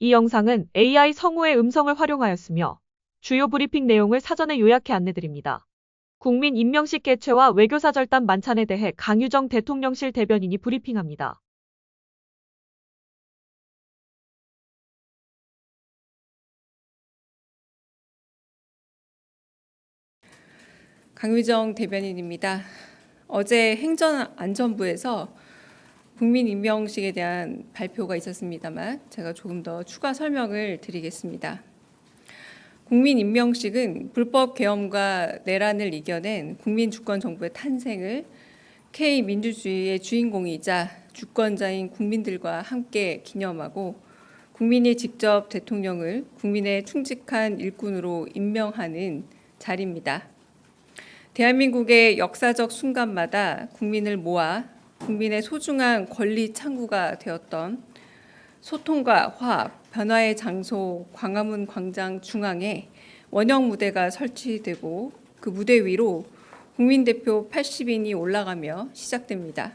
이 영상은 AI 성우의 음성을 활용하였으며 주요 브리핑 내용을 사전에 요약해 안내드립니다. 국민 임명식 개최와 외교사절단 만찬에 대해 강유정 대통령실 대변인이 브리핑합니다. 강유정 대변인입니다. 어제 행정안전부에서 국민 임명식에 대한 발표가 있었습니다만 제가 조금 더 추가 설명을 드리겠습니다. 국민 임명식은 불법 계엄과 내란을 이겨낸 국민 주권 정부의 탄생을 K민주주의의 주인공이자 주권자인 국민들과 함께 기념하고 국민이 직접 대통령을 국민의 충직한 일꾼으로 임명하는 자리입니다. 대한민국의 역사적 순간마다 국민을 모아 국민의 소중한 권리 창구가 되었던 소통과 화합, 변화의 장소 광화문 광장 중앙에 원형 무대가 설치되고 그 무대 위로 국민대표 80인이 올라가며 시작됩니다.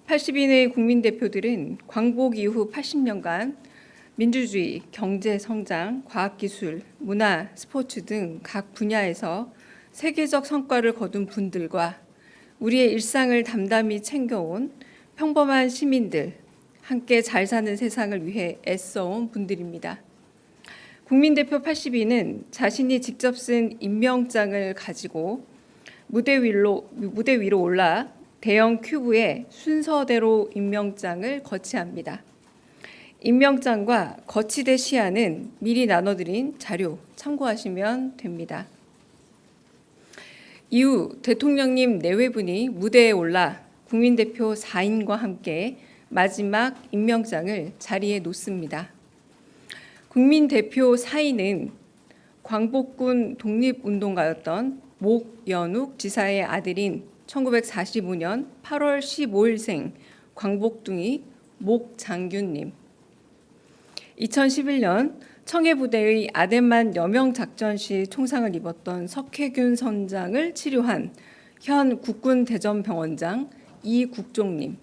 80인의 국민대표들은 광복 이후 80년간 민주주의, 경제 성장, 과학기술, 문화, 스포츠 등 각 분야에서 세계적 성과를 거둔 분들과 우리의 일상을 담담히 챙겨온 평범한 시민들, 함께 잘 사는 세상을 위해 애써온 분들입니다. 국민대표 80인은 자신이 직접 쓴 임명장을 가지고 무대 위로 올라 대형 큐브에 순서대로 임명장을 거치합니다. 임명장과 거치대 시안은 미리 나눠드린 자료 참고하시면 됩니다. 이후 대통령님 내외분이 무대에 올라 국민대표 4인과 함께 마지막 임명장을 자리에 놓습니다. 국민대표 4인은 광복군 독립운동가였던 목연욱 지사의 아들인 1945년 8월 15일생 광복둥이 목장균님, 2011년 청해부대의 아덴만 여명작전 시 총상을 입었던 석혜균 선장을 치료한 현 국군대전병원장 이국종님,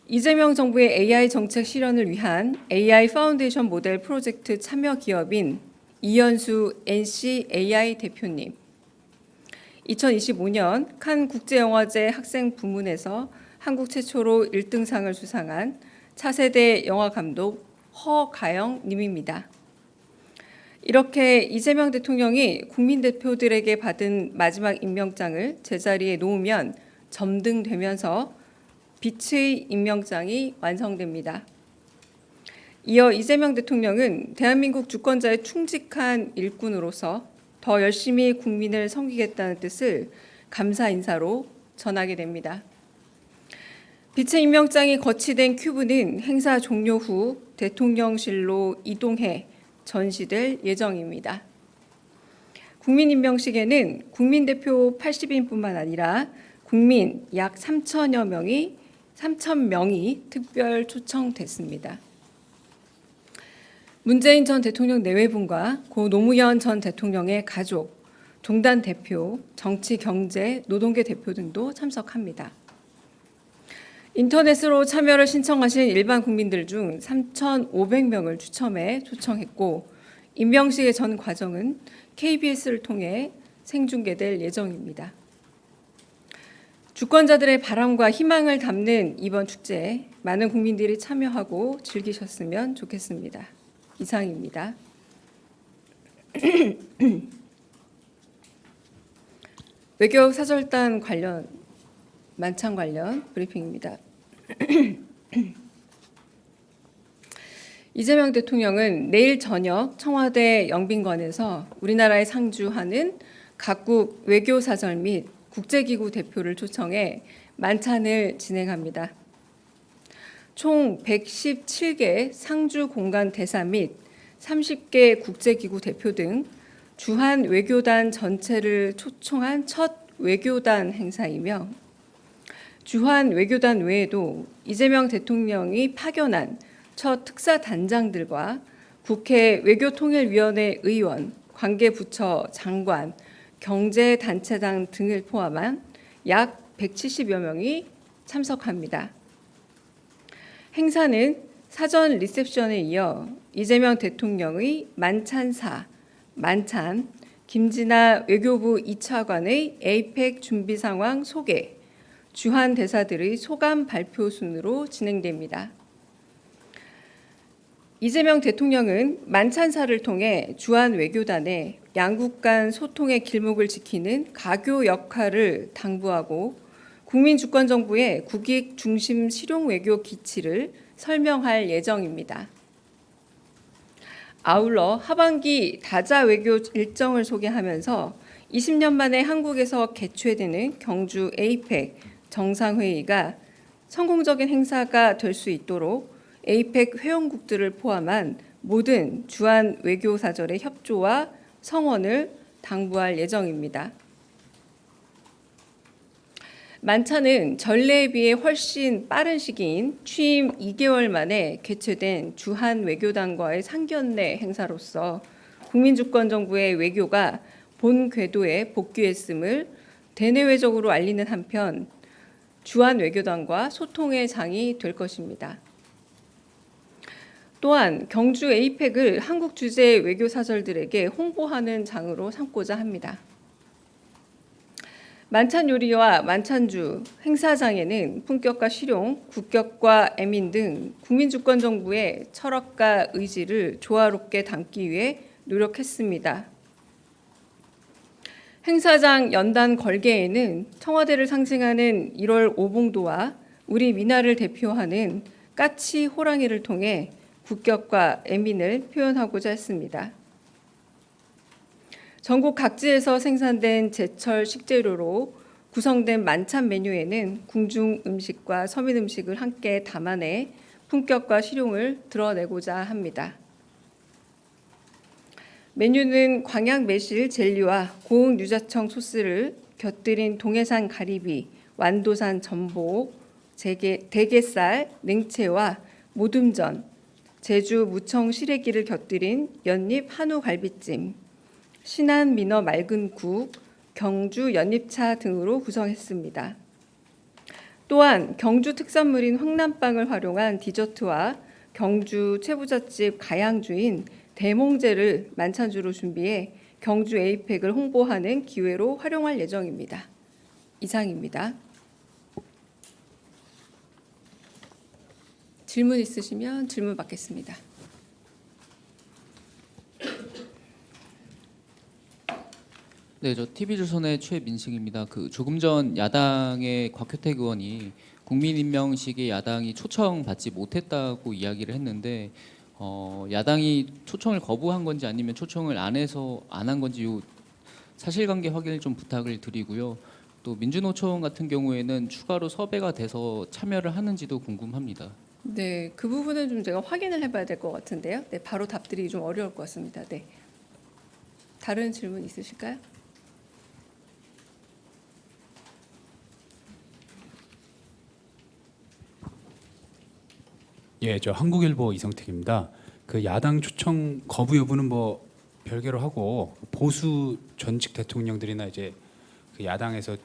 이재명 정부의 AI 정책 실현을 위한 AI 파운데이션 모델 프로젝트 참여 기업인 이현수 NC AI 대표님, 2025년 칸 국제영화제 학생 부문에서 한국 최초로 1등상을 수상한 차세대 영화감독 허가영 님입니다. 이렇게 이재명 대통령이 국민대표들에게 받은 마지막 임명장을 제자리에 놓으면 점등되면서 빛의 임명장이 완성됩니다. 이어 이재명 대통령은 대한민국 주권자의 충직한 일꾼으로서 더 열심히 국민을 섬기겠다는 뜻을 감사 인사로 전하게 됩니다. 빛의 임명장이 거치된 큐브는 행사 종료 후 대통령실로 이동해 전시될 예정입니다. 국민 임명식에는 국민대표 80인뿐만 아니라 국민 약 3,000명이 특별 초청됐습니다. 문재인 전 대통령 내외분과 고 노무현 전 대통령의 가족, 종단 대표, 정치, 경제, 노동계 대표 등도 참석합니다. 인터넷으로 참여를 신청하신 일반 국민들 중 3,500명을 추첨해 초청했고 임명식의 전 과정은 KBS를 통해 생중계될 예정입니다. 주권자들의 바람과 희망을 담는 이번 축제에 많은 국민들이 참여하고 즐기셨으면 좋겠습니다. 이상입니다. 외교 사절단 관련 만찬 관련 브리핑입니다. 이재명 대통령은 내일 저녁 청와대 영빈관에서 우리나라에 상주하는 각국 외교사절 및 국제기구 대표를 초청해 만찬을 진행합니다. 총 117개 상주 공간 대사 및 30개 국제기구 대표 등 주한 외교단 전체를 초청한 첫 외교단 행사이며 주한 외교단 외에도 이재명 대통령이 파견한 첫 특사단장들과 국회 외교통일위원회 의원, 관계부처 장관, 경제단체장 등을 포함한 약 170여 명이 참석합니다. 행사는 사전 리셉션에 이어 이재명 대통령의 만찬사, 만찬, 김진아 외교부 2차관의 에이펙 준비 상황 소개, 주한 대사들의 소감 발표 순으로 진행됩니다. 이재명 대통령은 만찬사를 통해 주한 외교단에 양국 간 소통의 길목을 지키는 가교 역할을 당부하고 국민주권정부의 국익 중심 실용 외교 기치를 설명할 예정입니다. 아울러 하반기 다자 외교 일정을 소개하면서 20년 만에 한국에서 개최되는 경주 에이펙 정상회의가 성공적인 행사가 될 수 있도록 에이펙 회원국들을 포함한 모든 주한 외교사절의 협조와 성원을 당부할 예정입니다. 만찬은 전례에 비해 훨씬 빠른 시기인 취임 2개월 만에 개최된 주한 외교단과의 상견례 행사로서 국민주권정부의 외교가 본 궤도에 복귀했음을 대내외적으로 알리는 한편 주한 외교단과 소통의 장이 될 것입니다. 또한 경주 에이펙을 한국 주재 외교사절들에게 홍보하는 장으로 삼고자 합니다. 만찬 요리와 만찬주, 행사장에는 품격과 실용, 국격과 애민 등 국민주권정부의 철학과 의지를 조화롭게 담기 위해 노력했습니다. 행사장 연단 걸개에는 청와대를 상징하는 1월 오봉도와 우리 미나를 대표하는 까치 호랑이를 통해 국격과 애민을 표현하고자 했습니다. 전국 각지에서 생산된 제철 식재료로 구성된 만찬 메뉴에는 궁중 음식과 서민 음식을 함께 담아내 품격과 실용을 드러내고자 합니다. 메뉴는 광양 매실 젤리와 고흥 유자청 소스를 곁들인 동해산 가리비, 완도산 전복, 대게살, 냉채와 모둠전, 제주 무청 시래기를 곁들인 연잎 한우 갈비찜, 신안 민어 맑은 국, 경주 연잎차 등으로 구성했습니다. 또한 경주 특산물인 황남빵을 활용한 디저트와 경주 최부잣집 가양주인 대몽제를 만찬주로 준비해 경주 에이펙을 홍보하는 기회로 활용할 예정입니다. 이상입니다. 질문 있으시면 질문 받겠습니다. 네, 저 TV조선의 최민식입니다. 조금 전 야당의 곽효택 의원이 국민임명식에 야당이 초청받지 못했다고 이야기를 했는데 야당이 초청을 거부한 건지 아니면 초청을 안 해서 안 한 건지 요 사실관계 확인을 좀 부탁을 드리고요. 또 민주노총 같은 경우에는 추가로 섭외가 돼서 참여를 하는지도 궁금합니다. 네, 그 부분은 좀 제가 확인을 해봐야 될 것 같은데요. 네, 바로 답드리기 좀 어려울 것 같습니다. 네, 다른 질문 있으실까요? 예, 저 한국일보 이성택입니다. 그 야당 초청 거부 여부는 뭐 별개로 하고 보수 전직 대통령들이나 이제 그 야당에서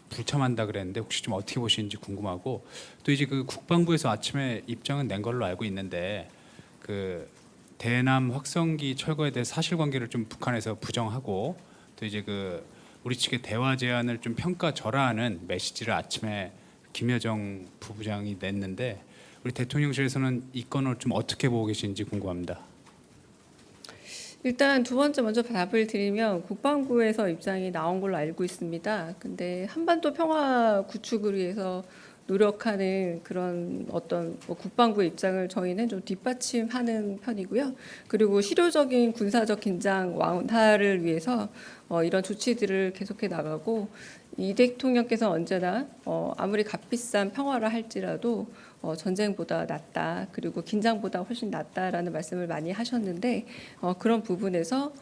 불참한다 그랬는데 혹시 좀 어떻게 보시는지 궁금하고 또 이제 그 국방부에서 아침에 입장은 낸 걸로 알고 있는데 그 대남 확성기 철거에 대해 사실관계를 좀 북한에서 부정하고 또 이제 그 우리 측의 대화 제안을 좀 평가절하하는 메시지를 아침에 김여정 부부장이 냈는데 우리 대통령실에서는 이 건을 좀 어떻게 보고 계신지 궁금합니다. 일단 두 번째 먼저 답을 드리면 국방부에서 입장이 나온 걸로 알고 있습니다. 근데 한반도 평화 구축을 위해서 노력하는 그런 어떤 국방부의 입장을 저희는 좀 뒷받침하는 편이고요. 그리고 실효적인 군사적 긴장 완화를 위해서 이런 조치들을 계속해 나가고 이 대통령께서 언제나 아무리 값비싼 평화를 할지라도 전쟁보다 낫다, 그리고 긴장보다 훨씬 낫다라는 말씀을 많이 하셨는데 그런 부분에서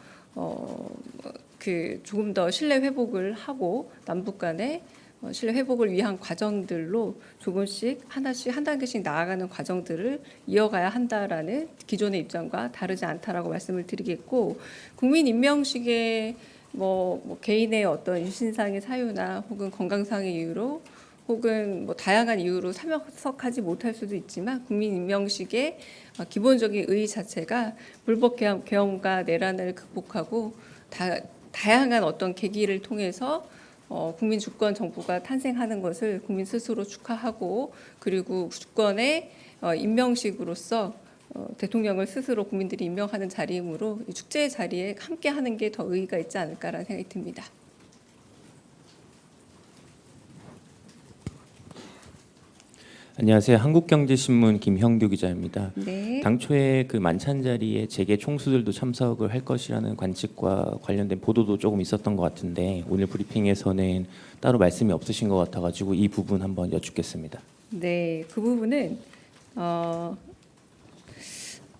그 조금 더 신뢰 회복을 하고 남북 간의 신뢰 회복을 위한 과정들로 조금씩 하나씩 한 단계씩 나아가는 과정들을 이어가야 한다라는 기존의 입장과 다르지 않다라고 말씀을 드리겠고, 국민 임명식에 뭐 개인의 어떤 유신상의 사유나 혹은 건강상의 이유로 혹은 뭐 다양한 이유로 참석하지 못할 수도 있지만 국민 임명식의 기본적인 의의 자체가 불법 계엄과 내란을 극복하고 다양한 어떤 계기를 통해서 국민 주권 정부가 탄생하는 것을 국민 스스로 축하하고 그리고 주권의 임명식으로서 대통령을 스스로 국민들이 임명하는 자리이므로 이 축제의 자리에 함께하는 게 더 의의가 있지 않을까라는 생각이 듭니다. 안녕하세요. 한국경제신문 김형규 기자입니다. 네. 당초에 그 만찬 자리에 재계 총수들도 참석을 할 것이라는 관측과 관련된 보도도 조금 있었던 것 같은데 오늘 브리핑에서는 따로 말씀이 없으신 것 같아가지고 이 부분 한번 여쭙겠습니다. 네, 그 부분은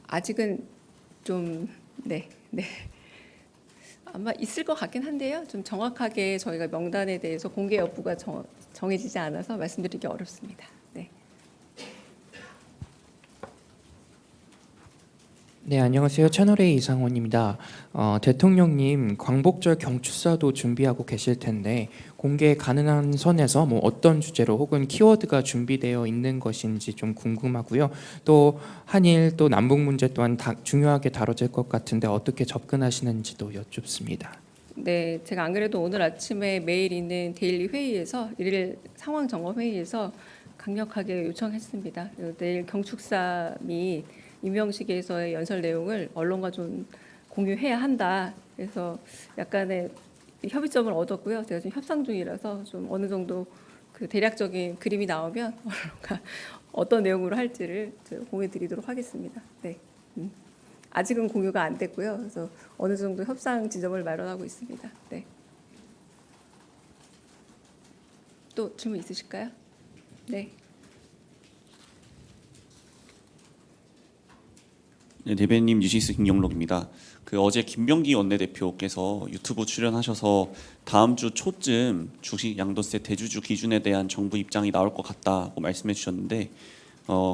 아직은 좀 네. 아마 있을 것 같긴 한데요. 좀 정확하게 저희가 명단에 대해서 공개 여부가 정해지지 않아서 말씀드리기 어렵습니다. 네. 네, 안녕하세요. 채널A 이상원입니다. 대통령님 광복절 경축사도 준비하고 계실 텐데 공개 가능한 선에서 뭐 어떤 주제로 혹은 키워드가 준비되어 있는 것인지 좀 궁금하고요. 또 한일 또 남북 문제 또한 중요하게 다뤄질 것 같은데 어떻게 접근하시는지도 여쭙습니다. 네, 제가 안 그래도 오늘 아침에 매일 있는 데일리 회의에서 일일 상황 점검 회의에서 강력하게 요청했습니다. 내일 경축사 및 임명식에서의 연설 내용을 언론과 좀 공유해야 한다. 그래서 약간의 협의점을 얻었고요. 제가 지금 협상 중이라서 좀 어느 정도 그 대략적인 그림이 나오면 언론과 어떤 내용으로 할지를 공유드리도록 하겠습니다. 네, 아직은 공유가 안 됐고요. 그래서 어느 정도 협상 지점을 마련하고 있습니다. 네. 또 질문 있으실까요? 네. 네, 대변인 뉴시스 김영록입니다. 그 어제 김병기 원내대표께서 유튜브 출연하셔서 다음 주 초쯤 주식 양도세 대주주 기준에 대한 정부 입장이 나올 것 같다고 말씀해 주셨는데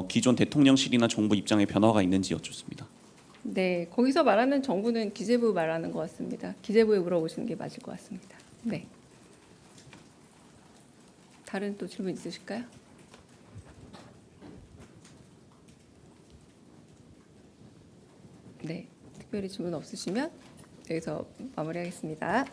기존 대통령실이나 정부 입장에 변화가 있는지 여쭙습니다. 네, 거기서 말하는 정부는 기재부 말하는 것 같습니다. 기재부에 물어보시는 게 맞을 것 같습니다. 네. 다른 또 질문 있으실까요? 네, 특별히 질문 없으시면 여기서 마무리하겠습니다.